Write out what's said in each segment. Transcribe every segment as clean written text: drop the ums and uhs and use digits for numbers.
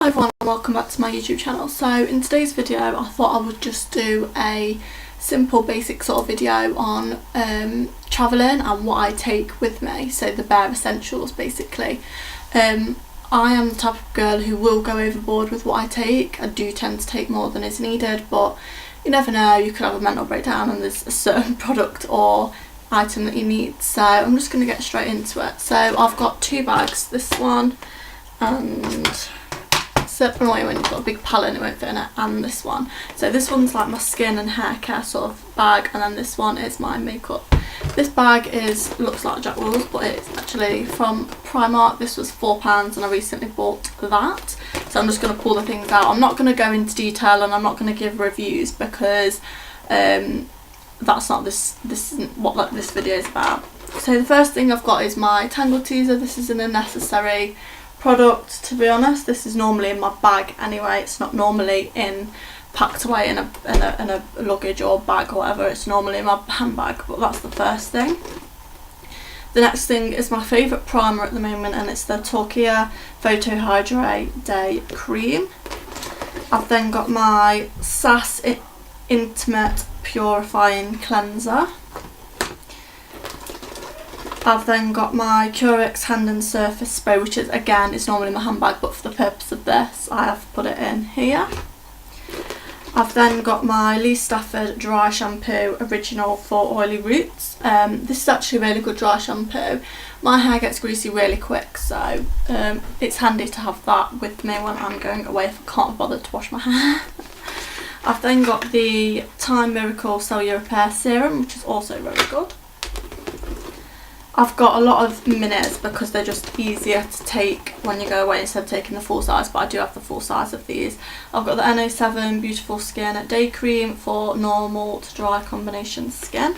Hi everyone and welcome back to my YouTube channel. So in today's video I thought I would just do a simple basic sort of video on travelling and what I take with me, so the bare essentials basically. I am the type of girl who will go overboard with what I take. I do tend to take more than is needed, but you never know, you could have a mental breakdown and there's a certain product or item that you need. So I'm just going to get straight into it. So I've got two bags, this one and so annoying when you've got a big pallet and it won't fit in it, and this one. So this one's like my skin and hair care sort of bag, and then this one is my makeup. This bag looks like Jack Wolf's, but it's actually from Primark. This was £4 and I recently bought that. So I'm just going to pull the things out. I'm not going to go into detail and I'm not going to give reviews because that's not this isn't what this video is about. So the first thing I've got is my Tangle Teezer. This is an unnecessary product, to be honest. This is normally in my bag anyway. It's not normally packed away in a luggage or bag or whatever. It's normally in my handbag, but that's the first thing. The next thing is my favourite primer at the moment, and it's the Torkia Photo Hydrate Day Cream. I've then got my Sass Intimate Purifying Cleanser. I've then got my Curix Hand and Surface Spray, which is again is normally in my handbag, but for the purpose of this I have put it in here. I've then got my Lee Stafford Dry Shampoo Original for Oily Roots. This is actually a really good dry shampoo. My hair gets greasy really quick, so it's handy to have that with me when I'm going away if I can't bother to wash my hair. I've then got the Time Miracle Cellular Repair Serum, which is also very good. I've got a lot of minis because they're just easier to take when you go away instead of taking the full size, but I do have the full size of these. I've got the NO7 Beautiful Skin Day Cream for normal to dry combination skin.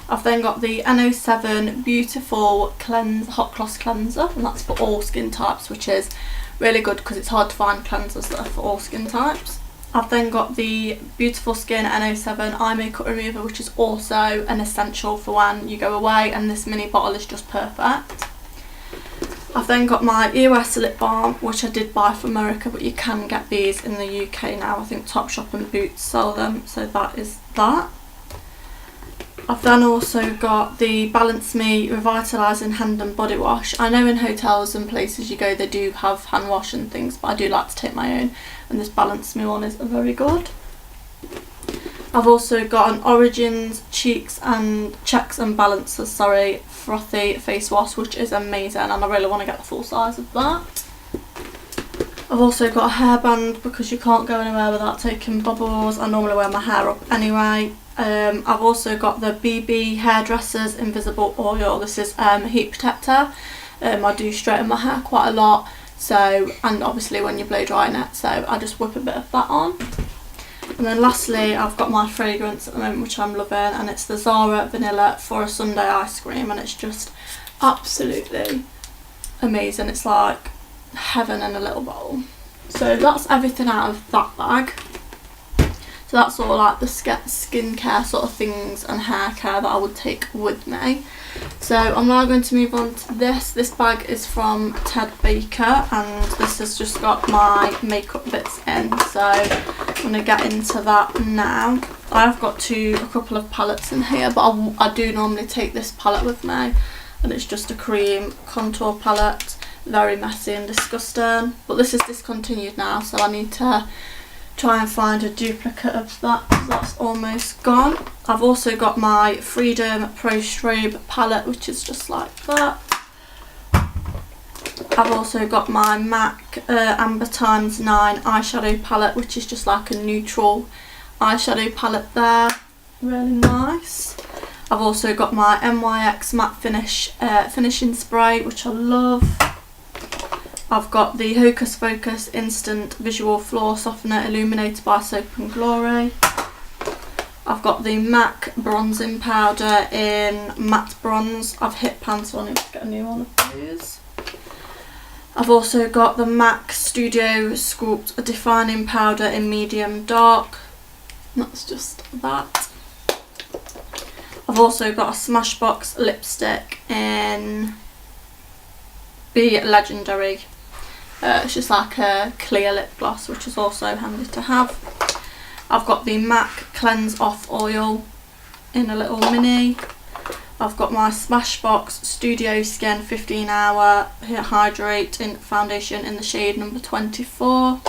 I've then got the NO7 Beautiful Hot Gloss Cleanser, and that's for all skin types, which is really good because it's hard to find cleansers that are for all skin types. I've then got the Beautiful Skin NO7 Eye Makeup Remover, which is also an essential for when you go away, and this mini bottle is just perfect. I've then got my EOS Lip Balm, which I did buy from America, but you can get these in the UK now. I think Topshop and Boots sell them, so that is that. I've then also got the Balance Me Revitalising Hand and Body Wash. I know in hotels and places you go they do have hand wash and things, but I do like to take my own, and this Balance Me one is very good. I've also got an Origins Checks and Balancers frothy face wash, which is amazing, and I really want to get the full size of that. I've also got a hairband because you can't go anywhere without taking bubbles. I normally wear my hair up anyway. I've also got the BB Hairdressers Invisible Oil. This is heat protector. I do straighten my hair quite a lot, so, and obviously when you're blow drying it, so I just whip a bit of that on. And then lastly I've got my fragrance at the moment, which I'm loving, and it's the Zara Vanilla for a Sunday Ice Cream, and it's just absolutely amazing. It's like heaven in a little bowl. So that's everything out of that bag. So that's all like the skincare sort of things and hair care that I would take with me. So I'm now going to move on to this. This bag is from Ted Baker, and this has just got my makeup bits in. So I'm going to get into that now. I've got a couple of palettes in here, but I do normally take this palette with me, and it's just a cream contour palette. Very messy and disgusting, but this is discontinued now, so I need to try and find a duplicate of that because that's almost gone. I've also got my Freedom Pro Strobe palette, which is just like that. I've also got my MAC Amber Times 9 eyeshadow palette, which is just like a neutral eyeshadow palette there. Really nice. I've also got my NYX Matte Finish finishing spray, which I love. I've got the Hocus Pocus Instant Visual Floor Softener Illuminated by Soap and Glory. I've got the MAC Bronzing Powder in Matte Bronze. I've hit pan, so I need to get a new one of those. I've also got the MAC Studio Sculpt Defining Powder in Medium Dark. That's just that. I've also got a Smashbox lipstick in Be Legendary. It's just like a clear lip gloss, which is also handy to have. I've got the MAC Cleanse Off Oil in a little mini. I've got my Smashbox Studio Skin 15 Hour Hydrating Foundation in the shade number 24.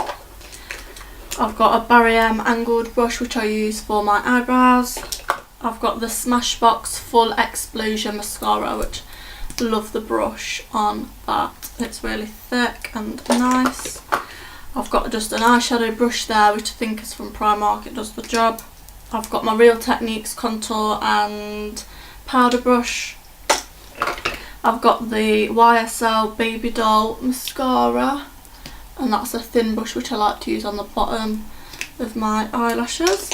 I've got a Barry M angled brush which I use for my eyebrows. I've got the Smashbox Full Explosion Mascara, which I love the brush on that. It's really thick and nice. I've got just an eyeshadow brush there, which I think is from Primark. It does the job. I've got my Real Techniques contour and powder brush. I've got the YSL Baby Doll mascara, and that's a thin brush which I like to use on the bottom of my eyelashes.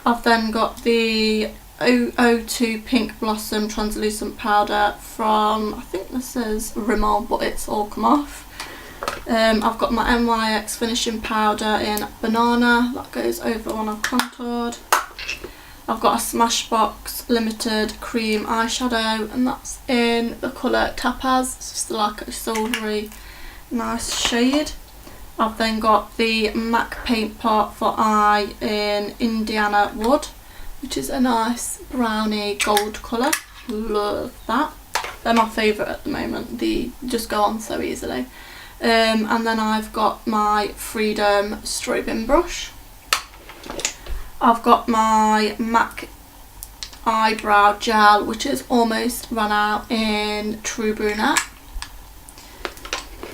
I've then got the 002 Pink Blossom translucent powder from, I think this is Rimmel, but it's all come off. I've got my NYX finishing powder in Banana, that goes over when I've contoured. I've got a Smashbox Limited Cream eyeshadow, and that's in the colour Tapaz. It's just like a silvery nice shade. I've then got the MAC Paint Pot for Eye in Indiana Wood, which is a nice browny gold colour. Love that. They're my favourite at the moment. They just go on so easily. And then I've got my Freedom strobing brush. I've got my MAC eyebrow gel, which is almost run out, in True Brunette.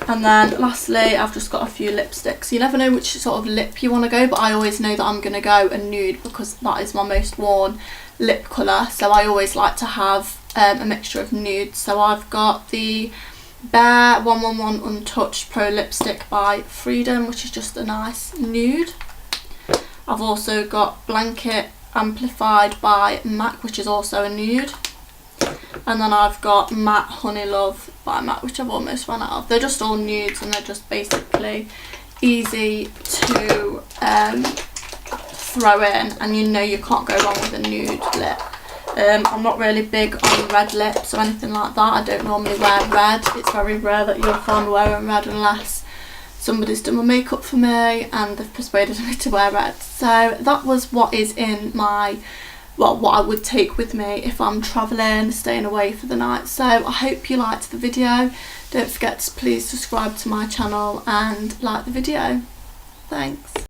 And then lastly, I've just got a few lipsticks. You never know which sort of lip you want to go, but I always know that I'm going to go a nude because that is my most worn lip colour. So I always like to have a mixture of nudes. So I've got the Bare 111 Untouched Pro Lipstick by Freedom, which is just a nice nude. I've also got Blanket Amplified by MAC, which is also a nude. And then I've got Matte Honey Love by MAC, which I've almost run out of. They're just all nudes and they're just basically easy to throw in, and you know you can't go wrong with a nude lip. I'm not really big on red lips or anything like that. I don't normally wear red. It's very rare that you'll find me wearing red unless somebody's done my makeup for me and they've persuaded me to wear red. So that was what is in my, well, what I would take with me if I'm travelling, staying away for the night. So I hope you liked the video. Don't forget to please subscribe to my channel and like the video. Thanks.